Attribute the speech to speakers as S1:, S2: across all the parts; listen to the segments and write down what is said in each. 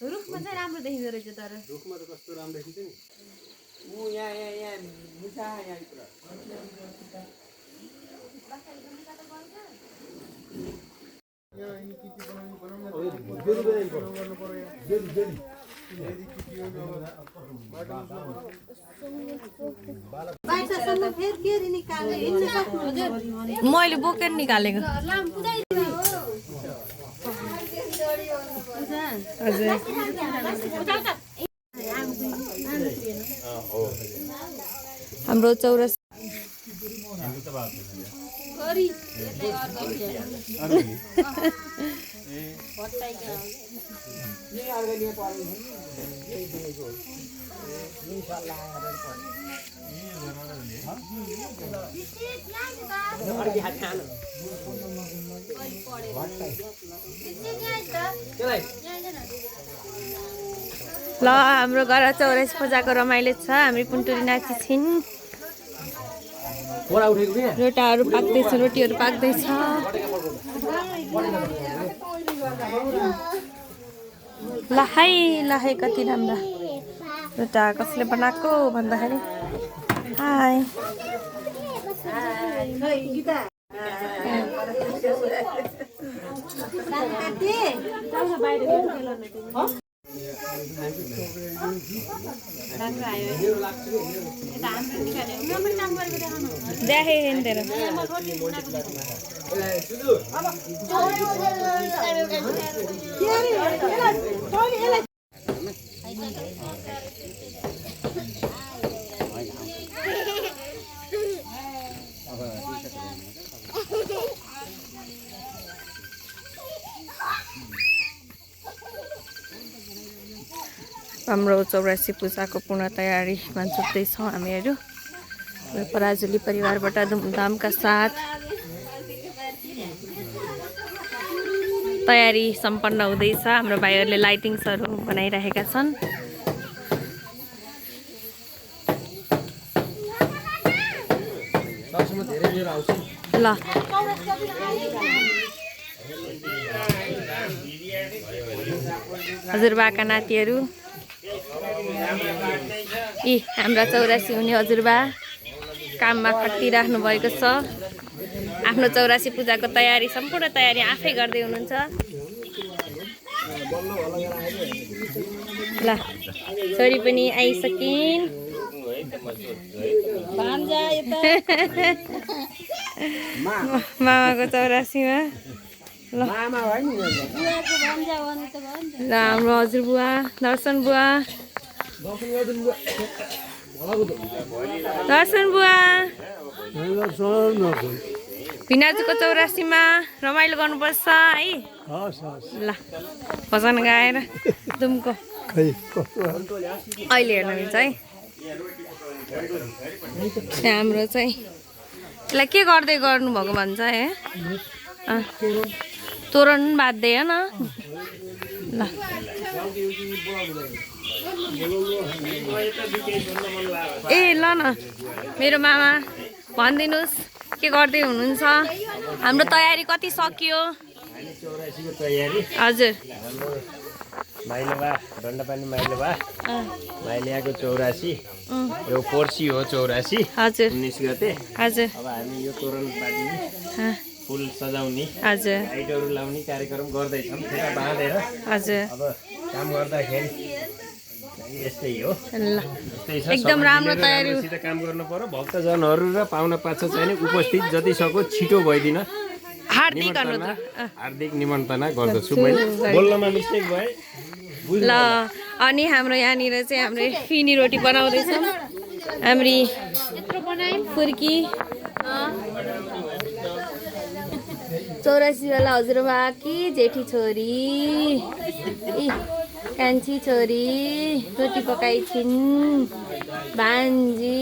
S1: रुखमा चाहिँ राम्रो देखिँदो रहेछ तर
S2: रुखमा त कस्तो राम्रो देखिन्छ नि ऊ यहाँ मुसा यहाँ पुरा
S1: मैले बोकेर निकालेको हाम्रो चौरस ल हाम्रो घर चौरस पूजाको रमाइलो छ हामी पुन्टुरी नाची छिन् रोटाहरू पाक्दैछ रोटीहरू पाक्दैछ लहाई लहाई कति राम्रा रोटा कसले बनाएको भन्दाखेरि हाई देखे तेरो हाम्रो चौरासी पूजाको पूर्ण तयारीमा जुट्दैछौँ हामीहरू पराजुली परिवारबाट धुमधामका साथ तयारी सम्पन्न हुँदैछ हाम्रो भाइहरूले लाइटिङ्सहरू बनाइरहेका छन् ल हजुरबाका नातिहरू यी हाम्रा चौरासी हुने हजुरबा काममा खटिराख्नु भएको छ आफ्नो चौरासी पूजाको तयारी सम्पूर्ण तयारी आफै गर्दै हुनुहुन्छ ल छोरी पनि आइसकिन् मामाको चौरासीमा ल हाम्रो हजुरबुवा दर्शन बुवा दर्शन बुवा भिनाजुको चौरासीमा रमाइलो गर्नुपर्छ है ल भजन गाएर दुमको अहिले हेर्नु मिल्छ है हाम्रो चाहिँ यसलाई के गर्दै गर्नुभएको भन्छ है तोरण बाँध्दै हो न ल ए ल न मेरो मामा भनिदिनुहोस् के गर्दै हुनुहुन्छ हाम्रो तयारी कति सकियो हजुर
S2: माइलोबा दण्डपानी माइलोबा माइलियाको चौरासी यो पर्सि हो चौरासी
S1: हजुर
S2: 19 गते
S1: हजुर
S2: अब हामी यो तोरण बाँध्ने फुल सजाउने
S1: हजुर
S2: लाइटहरू लाउने कार्यक्रम गर्दैछौँ फेरि बाँधेर
S1: हजुर
S2: अब काम गर्दाखेरि यस्तै हो
S1: ल एकदम राम्रो तयारी
S2: काम गर्नु पर्यो भक्तजनहरू र पाहुना पाछा चाहिने उपस्थित जति सक्दो छिटो भइदिन हार्दिक निमन्त्रणा गर्दछु मैले बोल्नमा मिस्टेक भए
S1: ल अनि हाम्रो यहाँनिर चाहिँ हाम्रो फिनी रोटी बनाउँदैछौँ हाम्री फुर्की चौरासी वाला हजुरबा कि जेठी छोरी कान्छी छोरी रोटी पकाइ छिन् भान्जी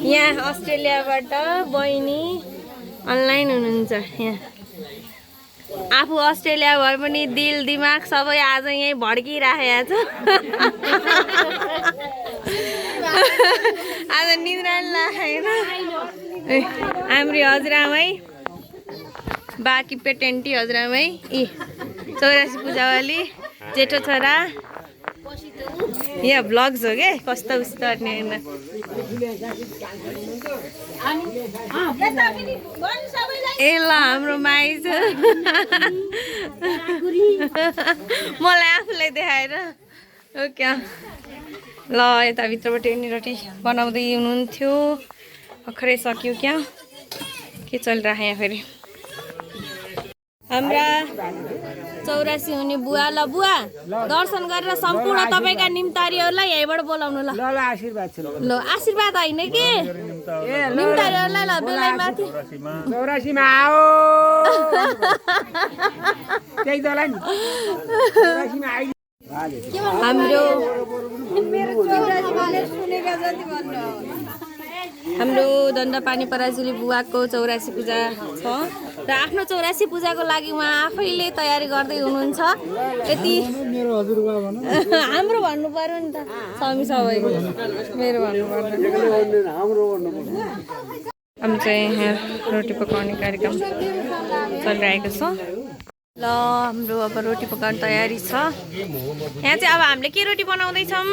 S1: यहाँ अस्ट्रेलियाबाट बहिनी अनलाइन हुनुहुन्छ यहाँ आफू अस्ट्रेलिया भए पनि दिल दिमाग सबै आज यहीँ भड्किराखेको छ आज निद्रा लागेन हाम्री हजुरआमै बाँकी पेटेन्टी हजुरआमै यी 84 पूजावाली जेठो छोरा यहाँ भ्लग्स हो के कस्तो उस्तो गर्ने ए ल हाम्रो माइज मलाई आफूलाई देखाएर हो क्या ल यताभित्रबाट नि रोटी बनाउँदै हुनुहुन्थ्यो भर्खरै सक्यो क्या के चलिरहेको यहाँ फेरि हाम्रा 84 हुने बुवा ल बुवा दर्शन गरेर सम्पूर्ण तपाईँका निम्तारीहरूलाई यहीँबाट बोलाउनु ल ल आशीर्वाद होइन के निम्तारीहरूलाई ल बेलायमाथि
S2: 84 मा आओ त्यही दला नि 84 मा आइ
S1: हाम्रो दण्डपानी पराजुली बुवाको 84 पूजा छ र आफ्नो 84 पूजाको लागि उहाँ आफैले तयारी गर्दै हुनुहुन्छ यति हाम्रो भन्नु पर्यो नि त स्वामी सबैको मेरो भन्नु पर्दैन हामी चाहिँ यहाँ रोटी पकाउने कार्यक्रम चलिरहेको छ ल हाम्रो अब रोटी पकाउने तयारी छ यहाँ चाहिँ अब हामीले के रोटी बनाउँदैछौँ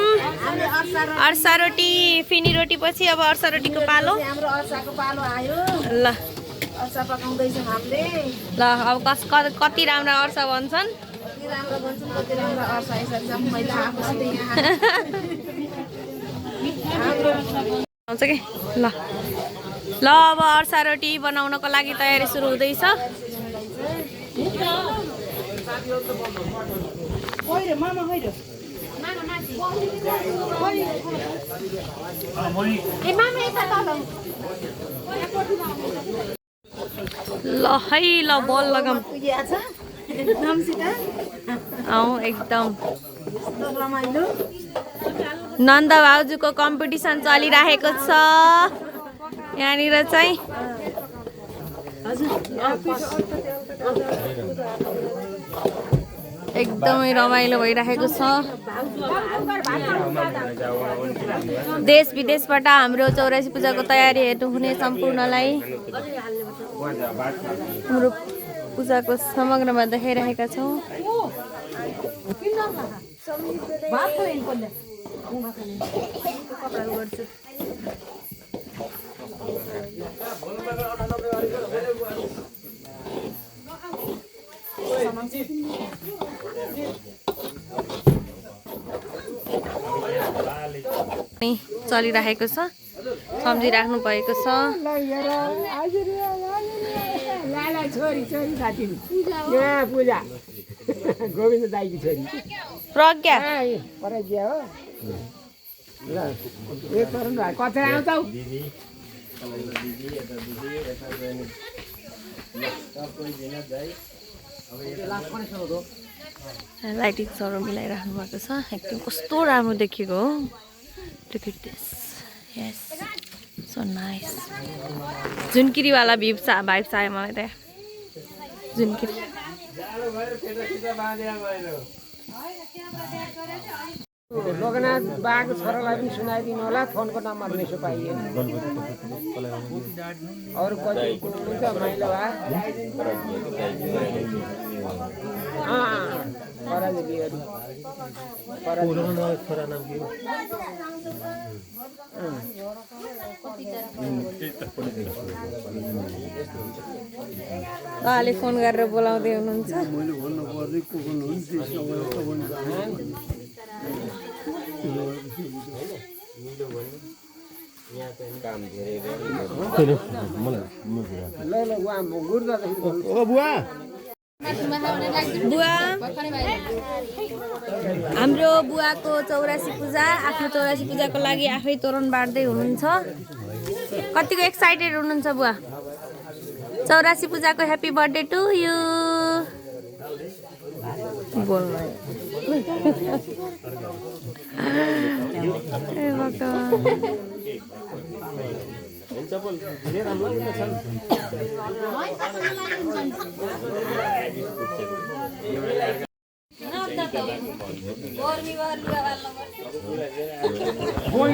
S1: अर्सा रोटी फिनी रोटी पछि अब अर्सा रोटीको पालो ल अर्सा पकाउँदैछौँ हामीले ल अब कति राम्रा अर्सा बन्छन् आउँछ कि ल ल अब अर्सा रोटी बनाउनको लागि तयारी सुरु हुँदैछ ल है ल बल लगाम एकदम नन्द भाउजूको कम्पिटिसन चलिरहेको छ यहाँनिर चाहिँ एकदमै रमाइलो भइरहेको छ देश विदेशबाट हाम्रो 84 पूजाको तयारी हेर्नु हुने सम्पूर्णलाई हाम्रो पूजाको समग्रमा देखाइरहेका छौँ चलिरहेको छ सम्झिराख्नु भएको छ
S2: पूजा गोविन्द दाइकी छोरी
S1: प्रज्ञा
S2: हो ल एक तरन कता आउँछौ
S1: लाइटिङ्सहरू मिलाइराख्नु भएको छ एकदम कस्तो राम्रो देखेको हो Look at this. Yes. So nice. झुन्किरीवाला भाइब्स आयो मलाई त झुन्किरी
S2: लोकनाथ बाको छोरालाई पनि सुनाइदिनु होला फोनको नम्बर मेसो पाइयो अरू कति हुन्छ माइला भा पराजुलीहरू छोरा नाम के हो
S1: उहाँले फोन गरेर बोलाउँदै हुनुहुन्छ बुवा हाम्रो बुवाको 84 पूजा आफ्नो 84 पूजाको लागि आफै तोरण बाँड्दै हुनुहुन्छ कतिको एक्साइटेड हुनुहुन्छ बुवा 84 पूजाको happy birthday to you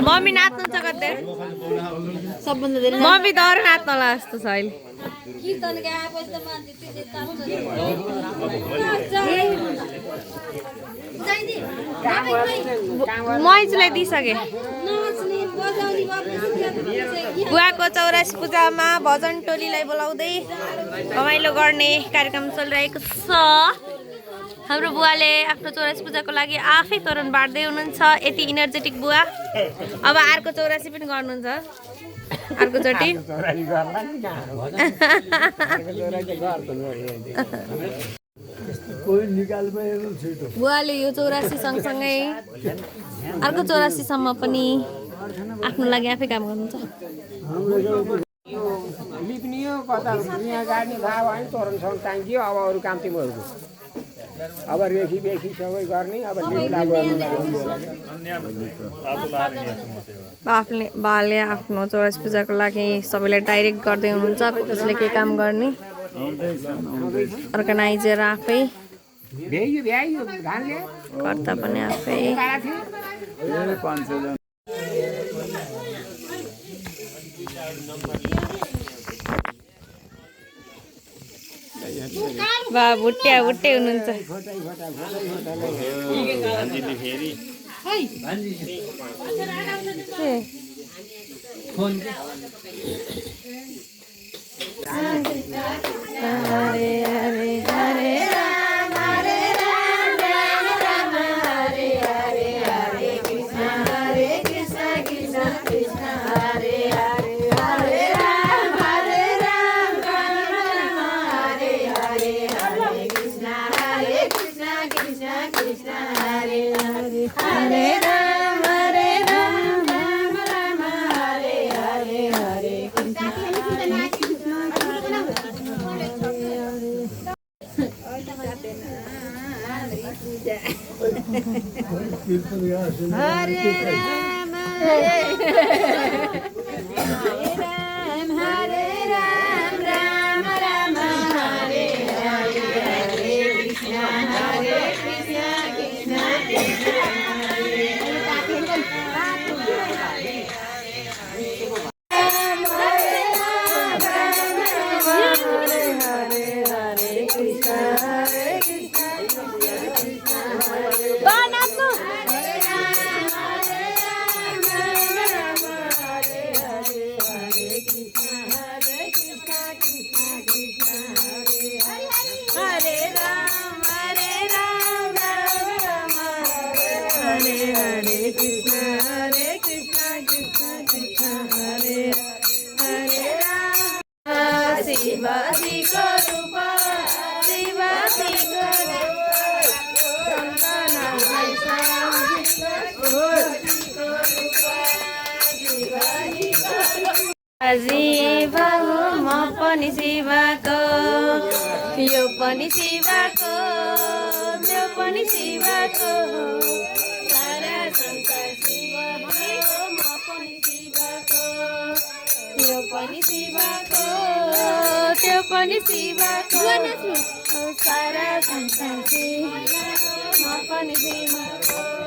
S1: mummy नाच्नु छ कतै मम्मी दौड नाच्न होला जस्तो छ अहिले मैचलाई दिइसके बुवाको 84 पूजामा भजन टोलीलाई बोलाउँदै रमाइलो गर्ने कार्यक्रम चलिरहेको छ। हाम्रो बुवाले आफ्नो 84 पूजाको लागि आफै तोरण बाँड्दै हुनुहुन्छ। यति इनर्जेटिक बुवा। अब अर्को 84 पनि गर्नुहुन्छ अर्कोचोटि। बुवाले यो 84 सँगसँगै अर्को 84 सम्म पनि आफ्नो लागि आफै काम गर्नुहुन्छ।
S2: लिप्नियो कता दुनियाँ गाड्ने थाहा भयो नि तोरणसँग टाङ्गियो। अब अरू काम तिमीहरूको अब रेखी बेखी सबै गर्ने। अब
S1: बाले आफ्नो 84 पूजाको लागि सबैलाई डाइरेक्ट गर्दै हुनुहुन्छ। कसले के काम गर्ने अर्गनाइजर आफै कर्ता पनि आफै। बा भुट्टे हुनुहुन्छ। हरे हरे हरे राम हरे राम राम राम हरे हरे हरे कृष्ण कृष्ण कृष्ण हरे हरे हरे राम राम राम हरे हरे हरे कृष्ण कृष्ण कृष्ण हरे हरे हरे राम राम राम हरे हरे हरे कृष्ण हरे राम राम राम हरे हरे हरे कृष्ण कृष्ण कृष्ण शिवाजी को रूपा शिवाजी को शिवाको म पनि शिवाको यो पनि शिवाको त्यो पनि शिवाको सारा संसार शिवाको म पनि शिवाको यो पनि शिवाको त्यो पनि शिवाको सारा संसार शिव म पनि शिवाको।